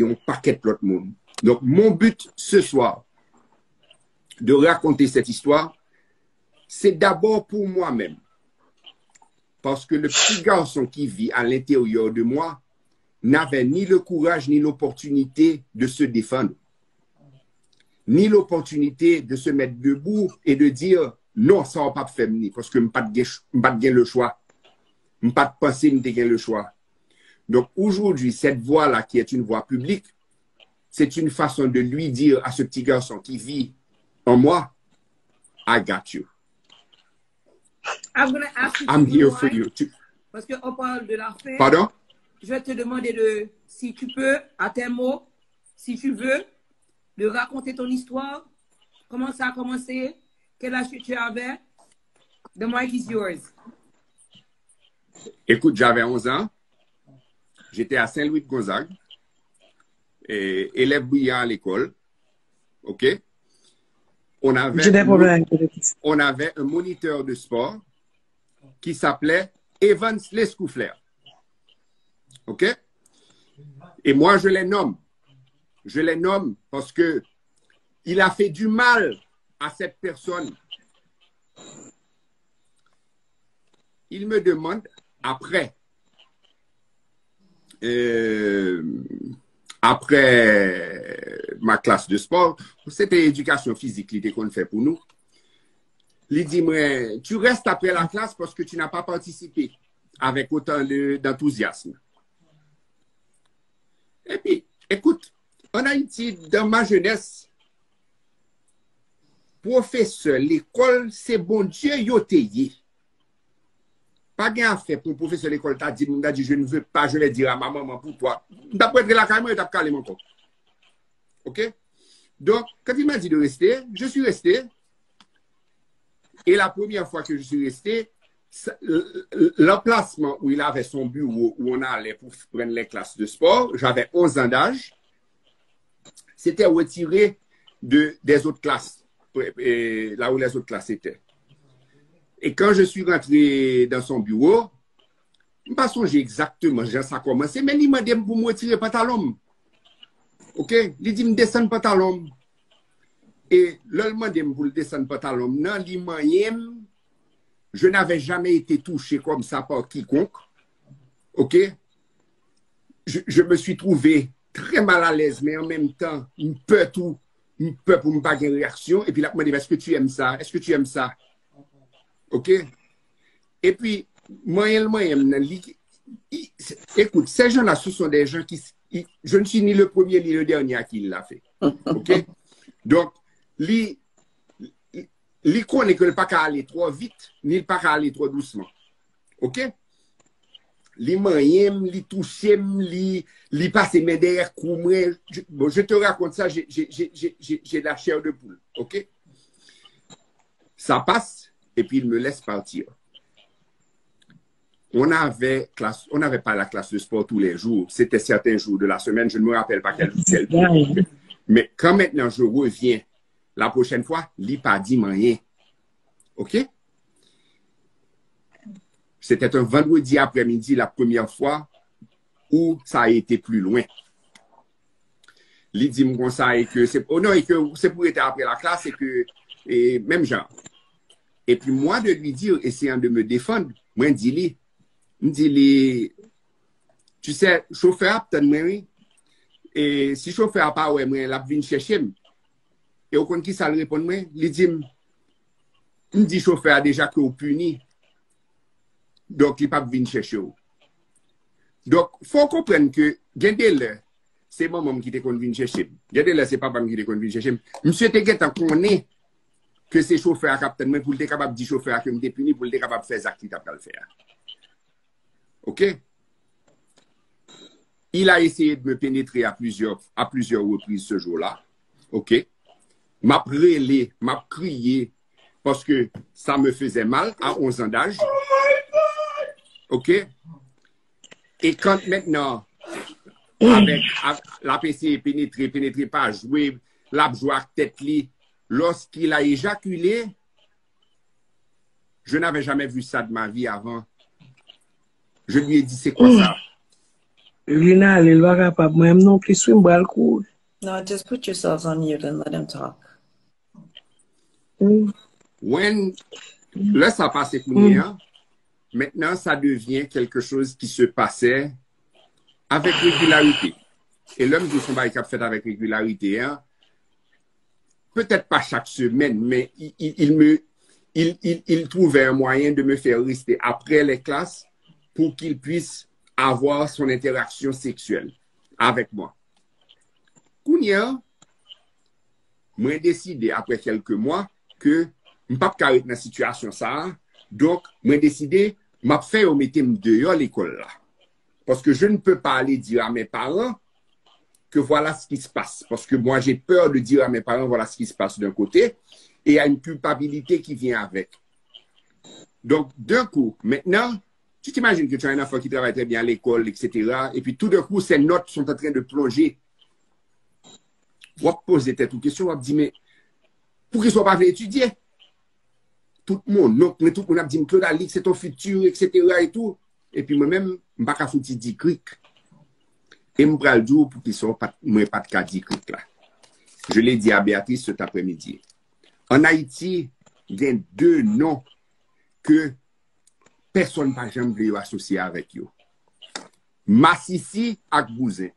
et on paquet l'autre monde. Donc, mon but ce soir, de raconter cette histoire, c'est d'abord pour moi-même. Parce que le petit garçon qui vit à l'intérieur de moi n'avait ni le courage ni l'opportunité de se défendre, ni l'opportunité de se mettre debout et de dire non, ça va pas faire parce que je n'ai pas le choix. Je n'ai pas pensé que je le choix. Donc aujourd'hui, cette voix-là qui est une voix publique, c'est une façon de lui dire à ce petit garçon qui vit en moi, I got you. I'm here for you. Parce qu'on parle de la fin. Pardon? Je vais te demander si tu peux, à tes mots, si tu veux, de raconter ton histoire. Comment ça a commencé? Quel âge tu avais? The mic is yours. Écoute, j'avais 11 ans. J'étais à Saint-Louis-de-Gonzague. Élève brillant à l'école. OK? On avait un moniteur de sport qui s'appelait Evans Lescouflair. OK? Et moi, je les nomme. Je les nomme parce que il a fait du mal à cette personne. Il me demande après ma classe de sport, c'était éducation physique l'idée qu'on fait pour nous. Il dit, moi, tu restes après la classe parce que tu n'as pas participé avec autant d'enthousiasme. Et puis, écoute, en Haïti, dans ma jeunesse, professeur, l'école, c'est bon Dieu, yoteye. Pas bien fait pour professeur l'école, t'as dit, je ne veux pas, je vais dire à ma maman pour toi. D'après la caméra, il t'a calé mon corps. OK? Donc, quand il m'a dit de rester, je suis resté. Et la première fois que je suis resté, l'emplacement où il avait son bureau, où on allait pour prendre les classes de sport, j'avais 11 ans d'âge, c'était retiré des autres classes, là où les autres classes étaient. Et quand je suis rentré dans son bureau, je ne sais pas songer exactement, ça a commencé, mais il m'a dit pour me retirer le pantalon. OK? Il dit, me descendre le pantalon. Et là, il m'a dit pour le descendre le pantalon. Non, il m'a dit, je n'avais jamais été touché comme ça par quiconque. OK? Je me suis trouvé très mal à l'aise, mais en même temps, une peur pour me pas une réaction. Et puis là, il m'a dit, est-ce que tu aimes ça? Est-ce que tu aimes ça? OK? Et puis, écoute, ces gens-là, ce sont des gens qui... Je ne suis ni le premier ni le dernier à qui il l'a fait. OK? Donc, li connaît que le pas qu'à aller trop vite, ni le pas qu'à aller trop doucement. OK? Li moyen, li touché, li passe mes derrière coumer. Bon, je te raconte ça, j'ai la chair de poule. OK? Ça passe, et puis il me laisse partir. On n'avait pas la classe de sport tous les jours. C'était certains jours de la semaine. Je ne me rappelle pas quel jour. Mais quand maintenant je reviens, la prochaine fois, il n'a pas dit rien. OK? C'était un vendredi après-midi, la première fois où ça a été plus loin. Il dit comme ça et que c'est pour être après la classe et même genre. Et puis moi de lui dire, essayant de me défendre, moi je dis, tu sais, chauffeur, et si chauffeur n'a pas, ouais, moi, il vient chercher. Et au compte qui ça le répond, moi, il dit, chauffeur a déjà que vous puni. Donc, il ne peut pas venir chercher. Donc, il faut comprendre que, c'est maman qui te venu chercher. C'est papa qui te venu chercher. Monsieur te dit qu'on est que c'est chauffeur à capitaine, mais pour être capable de dire chauffeur que me puni, pour être capable de faire ça qu'il t'a pas le faire. OK? Il a essayé de me pénétrer à plusieurs reprises ce jour-là. OK? M'a prélé, m'a crié parce que ça me faisait mal à 11 ans d'âge. OK? Et quand maintenant, avec la PC pénétré pas jouer, la joie tête li, lorsqu'il a éjaculé, je n'avais jamais vu ça de ma vie avant. Je lui ai dit, c'est quoi ça? Lina, il va capable, moi, non plus, swim bal cool. No, just put yourselves on mute and let him talk. Là, ça passait Kounia. Maintenant, ça devient quelque chose qui se passait avec régularité. Et l'homme de son bail fait avec régularité, hein, peut-être pas chaque semaine, mais il trouvait un moyen de me faire rester après les classes pour qu'il puisse avoir son interaction sexuelle avec moi. Kounia, moi, décidé après quelques mois que je ne peux pas dans la situation ça. Donc, moi, décidé, m'a fait mettre dehors l'école là. Parce que je ne peux pas aller dire à mes parents que voilà ce qui se passe. Parce que moi, j'ai peur de dire à mes parents voilà ce qui se passe d'un côté et il y a une culpabilité qui vient avec. Donc, d'un coup, maintenant, tu t'imagines que tu as un enfant qui travaille très bien à l'école, etc. Et puis tout d'un coup, ses notes sont en train de plonger. On va poser tête une question, on va dire, mais pour qu'il ne soit pas étudier? Tout le monde, non, mais tout le monde a dit, Claude Alix, c'est ton futur, etc. et tout. Et puis moi-même, je ne vais pas foutre 10 cric. Et je vais le dire pour qu'il ne soit pas de cas 10 cric là. Je l'ai dit à Béatrice cet après-midi. En Haïti, il y a 2 noms que personne n'a jamais voulu associer avec eux. Massissi et Bousin.